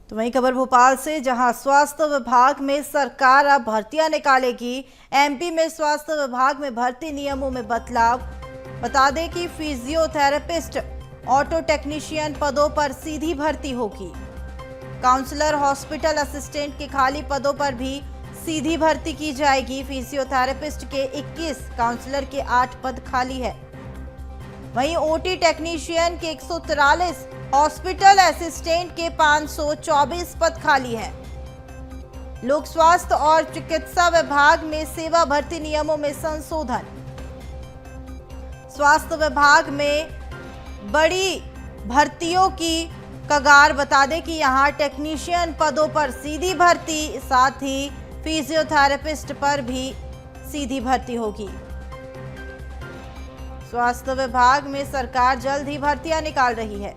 तो वहीं खबर भोपाल से, जहां स्वास्थ्य विभाग में सरकार अब भर्तियां निकालेगी। एमपी में स्वास्थ्य विभाग में भर्ती नियमों में बदलाव। बता दें कि फिजियोथेरेपिस्ट, ऑटो टेक्नीशियन पदों पर सीधी भर्ती होगी। काउंसलर, हॉस्पिटल असिस्टेंट के खाली पदों पर भी सीधी भर्ती की जाएगी। फिजियोथेरेपिस्ट के 21, काउंसलर के 8 पद खाली है। वहीं ओटी टेक्नीशियन के 143, हॉस्पिटल असिस्टेंट के 524 पद खाली हैं। लोक स्वास्थ्य और चिकित्सा विभाग में सेवा भर्ती नियमों में संशोधन। स्वास्थ्य विभाग में बड़ी भर्तियों की कगार। बता दें कि यहां टेक्नीशियन पदों पर सीधी भर्ती, साथ ही फिजियोथेरेपिस्ट पर भी सीधी भर्ती होगी। स्वास्थ्य विभाग में सरकार जल्द ही भर्तियां निकाल रही है।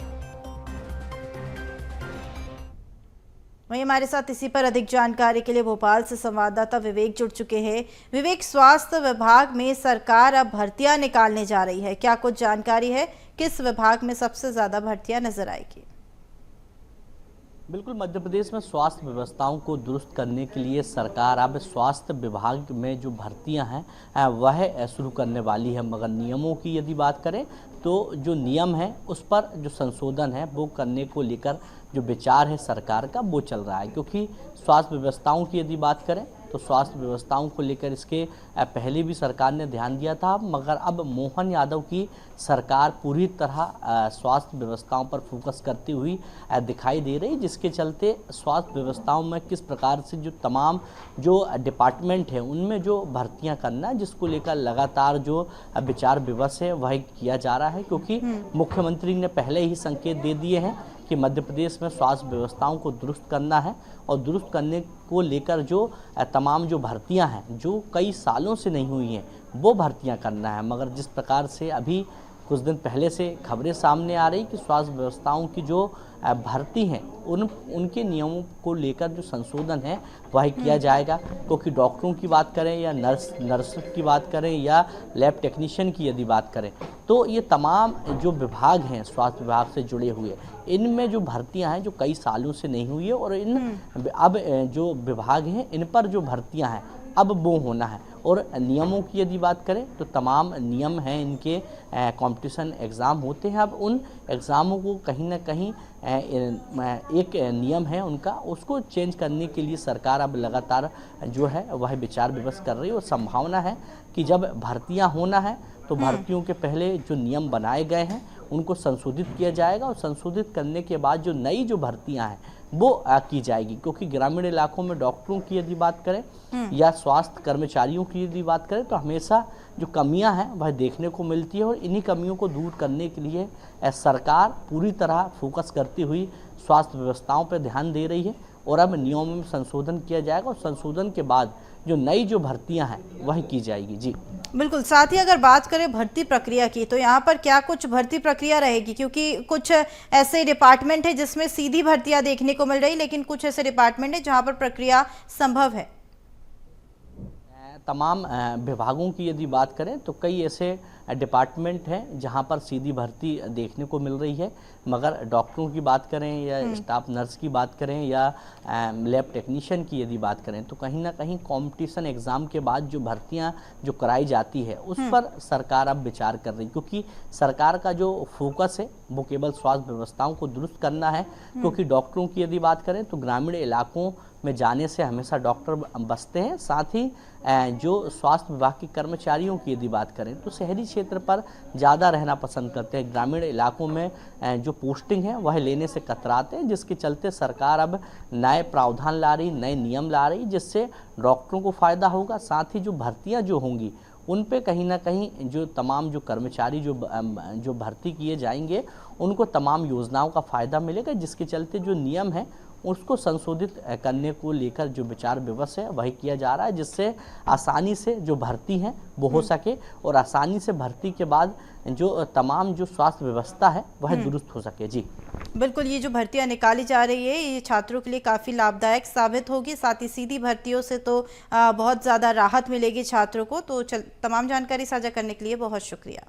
वहीं हमारे साथ इसी पर अधिक जानकारी के लिए भोपाल से संवाददाता विवेक जुड़ चुके हैं। विवेक, स्वास्थ्य विभाग में सरकार अब भर्तियां निकालने जा रही है, क्या कुछ जानकारी है? किस विभाग में सबसे ज्यादा भर्तियां नजर आएगी? बिल्कुल, मध्य प्रदेश में स्वास्थ्य व्यवस्थाओं को दुरुस्त करने के लिए सरकार अब स्वास्थ्य विभाग में जो भर्तियां हैं वह शुरू करने वाली है। मगर नियमों की यदि बात करें तो जो नियम है उस पर जो संशोधन है वो करने को लेकर जो विचार है सरकार का वो चल रहा है। क्योंकि स्वास्थ्य व्यवस्थाओं की यदि बात करें तो स्वास्थ्य व्यवस्थाओं को लेकर इसके पहले भी सरकार ने ध्यान दिया था, मगर अब मोहन यादव की सरकार पूरी तरह स्वास्थ्य व्यवस्थाओं पर फोकस करती हुई दिखाई दे रही, जिसके चलते स्वास्थ्य व्यवस्थाओं में किस प्रकार से जो तमाम जो डिपार्टमेंट है उनमें जो भर्तियां करना, जिसको लेकर लगातार जो विचार विमर्श है वह किया जा रहा है। क्योंकि मुख्यमंत्री ने पहले ही संकेत दे दिए हैं कि मध्य प्रदेश में स्वास्थ्य व्यवस्थाओं को दुरुस्त करना है और दुरुस्त करने को लेकर जो तमाम जो भर्तियां हैं जो कई सालों से नहीं हुई हैं वो भर्तियां करना है। मगर जिस प्रकार से अभी कुछ दिन पहले से खबरें सामने आ रही कि स्वास्थ्य व्यवस्थाओं की जो भर्ती हैं उनके नियमों को लेकर जो संशोधन है वह किया जाएगा। क्योंकि डॉक्टरों की बात करें या नर्स की बात करें या लैब टेक्नीशियन की यदि बात करें तो ये तमाम जो विभाग हैं स्वास्थ्य विभाग से जुड़े हुए, इनमें जो भर्तियां हैं जो कई सालों से नहीं हुई है और अब जो विभाग हैं इन पर जो भर्तियां हैं अब वो होना है। और नियमों की यदि बात करें तो तमाम नियम हैं, इनके कंपटीशन एग्ज़ाम होते हैं। अब उन एग्ज़ामों को कहीं ना कहीं एक नियम है उनका, उसको चेंज करने के लिए सरकार अब लगातार जो है वह विचार विमर्श कर रही है। और संभावना है कि जब भर्तियां होना है तो भर्तियों के पहले जो नियम बनाए गए हैं उनको संशोधित किया जाएगा और संशोधित करने के बाद जो नई जो भर्तियां हैं वो की जाएगी। क्योंकि ग्रामीण इलाकों में डॉक्टरों की यदि बात करें या स्वास्थ्य कर्मचारियों की यदि बात करें तो हमेशा जो कमियां हैं वह देखने को मिलती है। और इन्हीं कमियों को दूर करने के लिए सरकार पूरी तरह फोकस करती हुई स्वास्थ्य व्यवस्थाओं पर ध्यान दे रही है। और अब नियमों में संशोधन किया जाएगा और संशोधन के बाद जो नई जो भर्तियां हैं वह की जाएगी। जी बिल्कुल, साथ ही अगर बात करें भर्ती प्रक्रिया की तो यहाँ पर क्या कुछ भर्ती प्रक्रिया रहेगी? क्योंकि कुछ ऐसे डिपार्टमेंट है जिसमें सीधी भर्तियां देखने को मिल रही, लेकिन कुछ ऐसे डिपार्टमेंट है जहाँ पर प्रक्रिया संभव है। तमाम विभागों की यदि बात करें तो कई ऐसे डिपार्टमेंट हैं जहां पर सीधी भर्ती देखने को मिल रही है। मगर डॉक्टरों की बात करें या स्टाफ नर्स की बात करें या लैब टेक्नीशियन की यदि बात करें तो कहीं ना कहीं कंपटीशन एग्ज़ाम के बाद जो भर्तियां जो कराई जाती है उस पर सरकार अब विचार कर रही। क्योंकि सरकार का जो फोकस है वो केवल स्वास्थ्य व्यवस्थाओं को दुरुस्त करना है। क्योंकि डॉक्टरों की यदि बात करें तो ग्रामीण इलाकों में जाने से हमेशा डॉक्टर बचते हैं। साथ ही जो स्वास्थ्य विभाग के कर्मचारियों की यदि बात करें तो शहरी क्षेत्र पर ज़्यादा रहना पसंद करते हैं, ग्रामीण इलाकों में जो पोस्टिंग है वह लेने से कतराते हैं। जिसके चलते सरकार अब नए प्रावधान ला रही, नए नियम ला रही, जिससे डॉक्टरों को फ़ायदा होगा। साथ ही जो भर्तियाँ जो होंगी उन पे कहीं ना कहीं जो तमाम जो कर्मचारी जो भर्ती किए जाएंगे उनको तमाम योजनाओं का फ़ायदा मिलेगा। जिसके चलते जो नियम है उसको संशोधित करने को लेकर जो विचार विमर्श है वही किया जा रहा है, जिससे आसानी से जो भर्ती है वो हो सके और आसानी से भर्ती के बाद जो तमाम जो स्वास्थ्य व्यवस्था है वह दुरुस्त हो सके। जी बिल्कुल, ये जो भर्तियां निकाली जा रही है ये छात्रों के लिए काफ़ी लाभदायक साबित होगी। साथ ही सीधी भर्तियों से तो बहुत ज़्यादा राहत मिलेगी छात्रों को। तो तमाम जानकारी साझा करने के लिए बहुत शुक्रिया।